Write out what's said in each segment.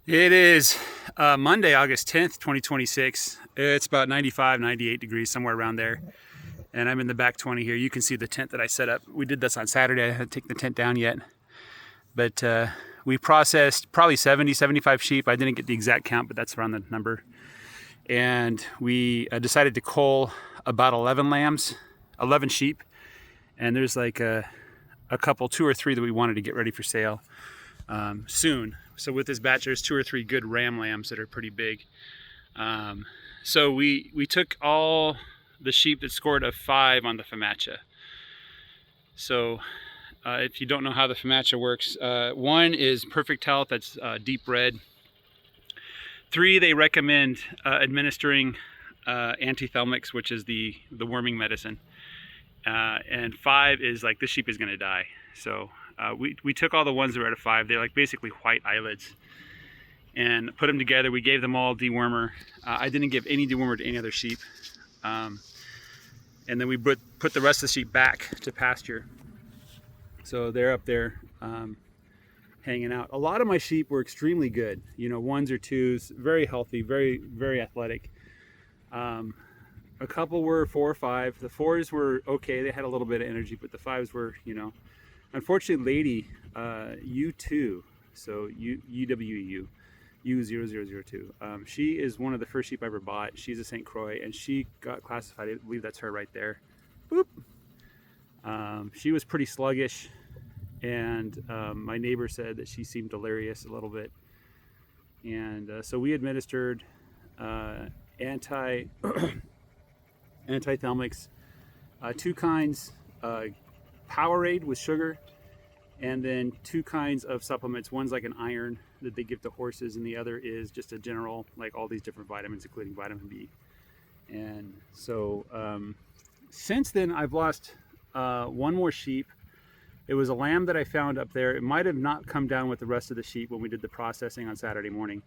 It is Monday, August 10th, 2026. It's about 95, 98 degrees, somewhere around there. And I'm in the back 20 here. You can see the tent that I set up. We did this on Saturday. I haven't taken the tent down yet. But we processed probably 70, 75 sheep. I didn't get the exact count, but that's around the number. And we decided to cull about 11 lambs, 11 sheep. And there's like a couple, two or three that we wanted to get ready for sale soon. So with this batch, there's two or three good ram lambs that are pretty big. So we took all the sheep that scored a 5 on the FAMACHA. So if you don't know how the FAMACHA works, 1 is perfect health, that's deep red. 3, they recommend administering antithelmics, which is the worming medicine. And 5 is like, this sheep is going to die. So we took all the ones that were at a 5. They're like basically white eyelids, and put them together. We gave them all dewormer. I didn't give any dewormer to any other sheep. And then we put the rest of the sheep back to pasture. So they're up there hanging out. A lot of my sheep were extremely good. You know, 1s or 2s, very healthy, very, very athletic. A couple were 4 or 5. The 4s were okay. They had a little bit of energy, but the 5s were, you know, unfortunately, Lady U2, so UWEU, U0002. She is one of the first sheep I ever bought. She's a St. Croix, and she got classified. I believe that's her right there. Boop. She was pretty sluggish, and my neighbor said that she seemed delirious a little bit. And so we administered antithelmics, 2 kinds, Powerade with sugar, and then 2 kinds of supplements. One's like an iron that they give to horses, and the other is just a general, like all these different vitamins, including vitamin B. And so since then, I've lost 1 more sheep. It was a lamb that I found up there. It might have not come down with the rest of the sheep when we did the processing on Saturday morning.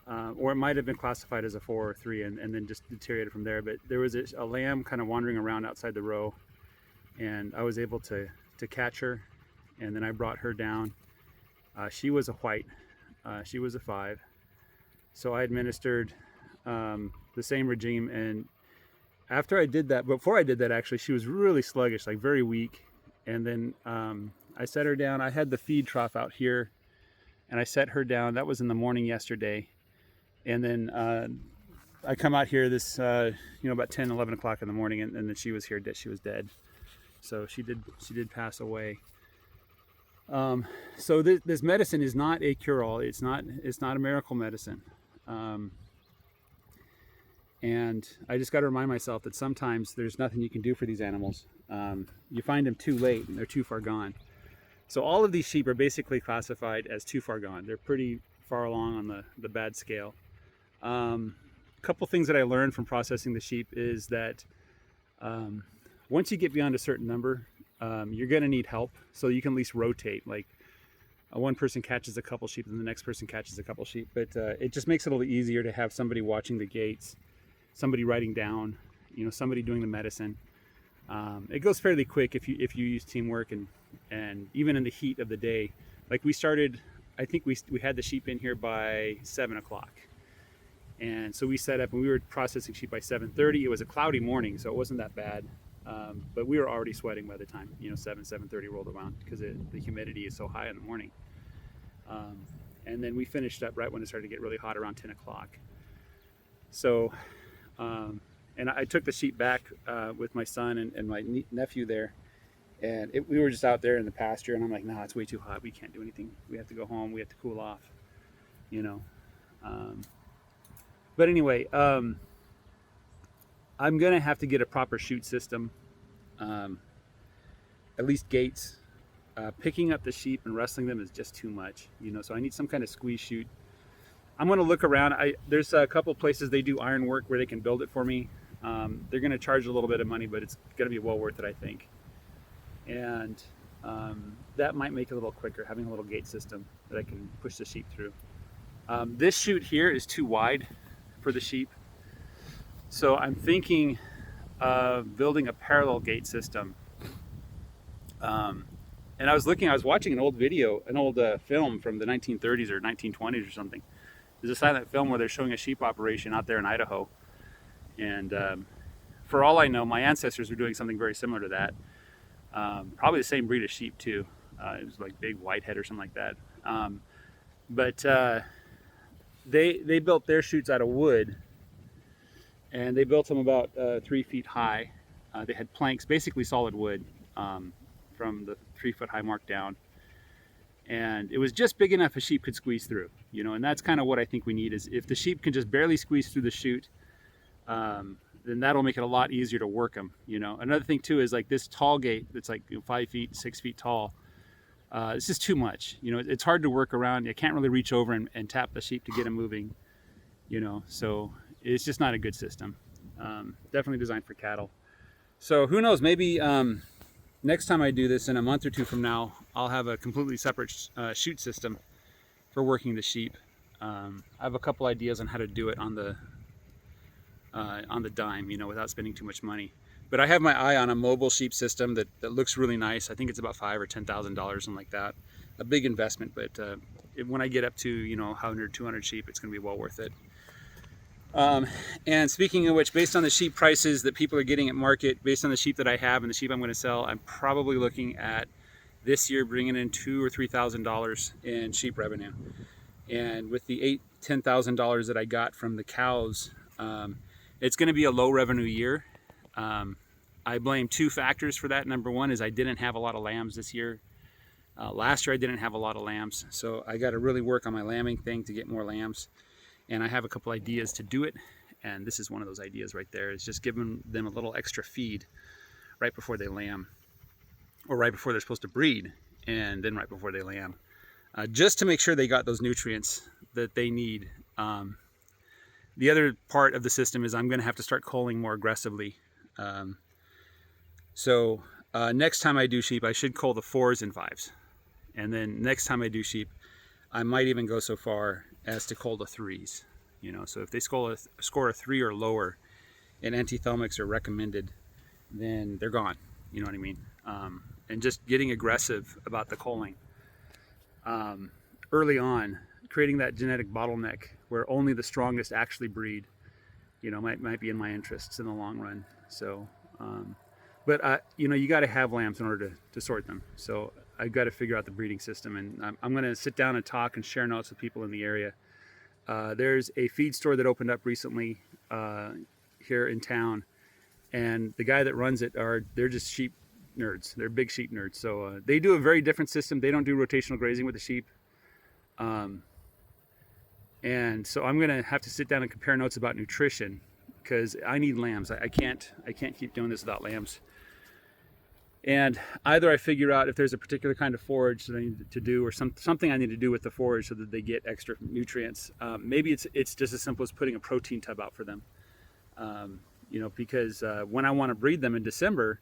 Or it might have been classified as a 4 or 3 and then just deteriorated from there. But there was a lamb kind of wandering around outside the row, and I was able to catch her, and then I brought her down. She was a white. She was a 5. So I administered the same regime, and after I did that, before I did that actually, she was really sluggish, like very weak. And then I set her down. I had the feed trough out here, and I set her down. That was in the morning yesterday. And then I come out here this, about 10, 11 o'clock in the morning, and then she was here, she was dead. So she did pass away. So this medicine is not a cure-all. It's not a miracle medicine. And I just got to remind myself that sometimes there's nothing you can do for these animals. You find them too late and they're too far gone. So all of these sheep are basically classified as too far gone. They're pretty far along on the bad scale. A couple things that I learned from processing the sheep is that once you get beyond a certain number, you're going to need help, so you can at least rotate. Like one person catches a couple sheep and the next person catches a couple sheep, but it just makes it a little easier to have somebody watching the gates, somebody writing down, somebody doing the medicine. It goes fairly quick if you use teamwork, and even in the heat of the day. Like we started, I think we had the sheep in here by 7 o'clock. And so we set up, and we were processing sheep by 7:30. It was a cloudy morning, so it wasn't that bad. But we were already sweating by the time 7:30 rolled around, because the humidity is so high in the morning. And then we finished up right when it started to get really hot, around 10 o'clock. So, and I took the sheep back with my son and my nephew there, and we were just out there in the pasture, and I'm like, no, it's way too hot. We can't do anything. We have to go home. We have to cool off, But anyway, I'm gonna have to get a proper chute system, at least gates. Picking up the sheep and wrestling them is just too much, so I need some kind of squeeze chute. I'm gonna look around. There's a couple places they do iron work where they can build it for me. They're gonna charge a little bit of money, but it's gonna be well worth it, I think. And that might make it a little quicker, having a little gate system that I can push the sheep through. This chute here is too wide for the sheep, so I'm thinking of building a parallel gate system. And And I was watching an old video, an old film from the 1930s or 1920s or something. There's a silent film where they're showing a sheep operation out there in Idaho. And for all I know, my ancestors were doing something very similar to that. Probably the same breed of sheep too. It was like big whitehead or something like that. But they built their chutes out of wood, and they built them about 3 feet high. They had planks, basically solid wood, from the 3 foot high mark down. And it was just big enough a sheep could squeeze through, you know, and that's kind of what I think we need. Is if the sheep can just barely squeeze through the chute, then that'll make it a lot easier to work them, you know. Another thing too is like this tall gate that's like 5 feet, 6 feet tall. It's just too much, you know. It's hard to work around. You can't really reach over and tap the sheep to get them moving, you know. So it's just not a good system. Definitely designed for cattle. So who knows, maybe next time I do this in a month or two from now, I'll have a completely separate chute system for working the sheep. I have a couple ideas on how to do it on the dime, you know, without spending too much money. But I have my eye on a mobile sheep system that looks really nice. I think it's about $5,000 or $10,000, something like that. A big investment, but when I get up to, you know, 100, 200 sheep, it's going to be well worth it. And speaking of which, based on the sheep prices that people are getting at market, based on the sheep that I have and the sheep I'm going to sell, I'm probably looking at this year bringing in $2,000 or $3,000 in sheep revenue. And with the $8,000 to $10,000 that I got from the cows, it's going to be a low revenue year. I blame two factors for that. Number one is I didn't have a lot of lambs this year. Last year I didn't have a lot of lambs, so I got to really work on my lambing thing to get more lambs. And I have a couple ideas to do it, and this is one of those ideas right there. Is just giving them a little extra feed right before they lamb, or right before they're supposed to breed, and then right before they lamb, just to make sure they got those nutrients that they need. The other part of the system is I'm going to have to start culling more aggressively. So next time I do sheep, I should cull the 4s and 5s, and then next time I do sheep, I might even go so far as to cull the 3s. You know, so if they score a 3 or lower, and antithelmics are recommended, then they're gone. You know what I mean? And just getting aggressive about the culling early on, creating that genetic bottleneck where only the strongest actually breed, you know, might be in my interests in the long run. So, but you know, you got to have lambs in order to sort them. So I've got to figure out the breeding system, and I'm going to sit down and talk and share notes with people in the area. There's a feed store that opened up recently here in town, and the guy that runs it they're just sheep nerds. They're big sheep nerds. So they do a very different system. They don't do rotational grazing with the sheep. And so I'm going to have to sit down and compare notes about nutrition, because I need lambs. I can't keep doing this without lambs. And either I figure out if there's a particular kind of forage that I need to do, or something I need to do with the forage so that they get extra nutrients. Maybe it's just as simple as putting a protein tub out for them. You know, because when I want to breed them in December,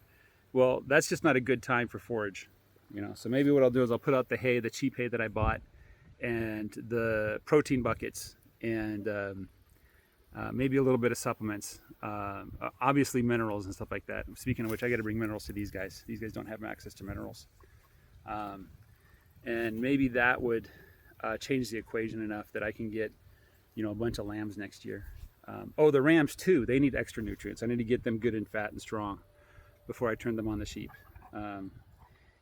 well, that's just not a good time for forage. You know, so maybe what I'll do is I'll put out the hay, the cheap hay that I bought, and the protein buckets, and maybe a little bit of supplements, obviously minerals and stuff like that. Speaking of which, I got to bring minerals to these guys. These guys don't have access to minerals. And maybe that would change the equation enough that I can get, you know, a bunch of lambs next year. Oh, the rams too, they need extra nutrients. I need to get them good and fat and strong before I turn them on the sheep.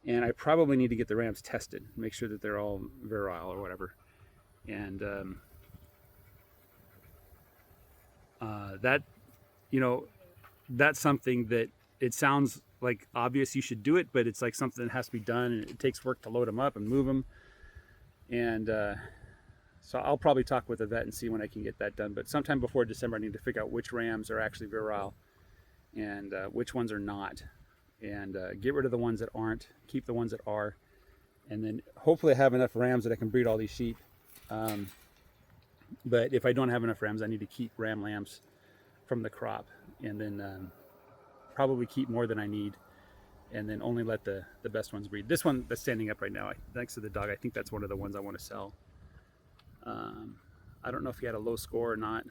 And I probably need to get the rams tested, make sure that they're all virile or whatever. And that, you know, that's something that it sounds like obvious you should do it, but it's like something that has to be done, and it takes work to load them up and move them. And so I'll probably talk with the vet and see when I can get that done. But sometime before December, I need to figure out which rams are actually virile and which ones are not, and get rid of the ones that aren't, keep the ones that are, and then hopefully I have enough rams that I can breed all these sheep. But if I don't have enough rams, I need to keep ram lambs from the crop, and then probably keep more than I need, and then only let the best ones breed. This one that's standing up right now, thanks to the dog, I think that's one of the ones I want to sell. I don't know if he had a low score or not,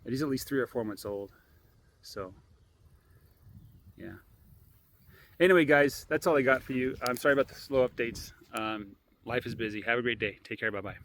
but he's at least 3 or 4 months old. So yeah. Anyway, guys, that's all I got for you. I'm sorry about the slow updates. Life is busy. Have a great day. Take care. Bye-bye.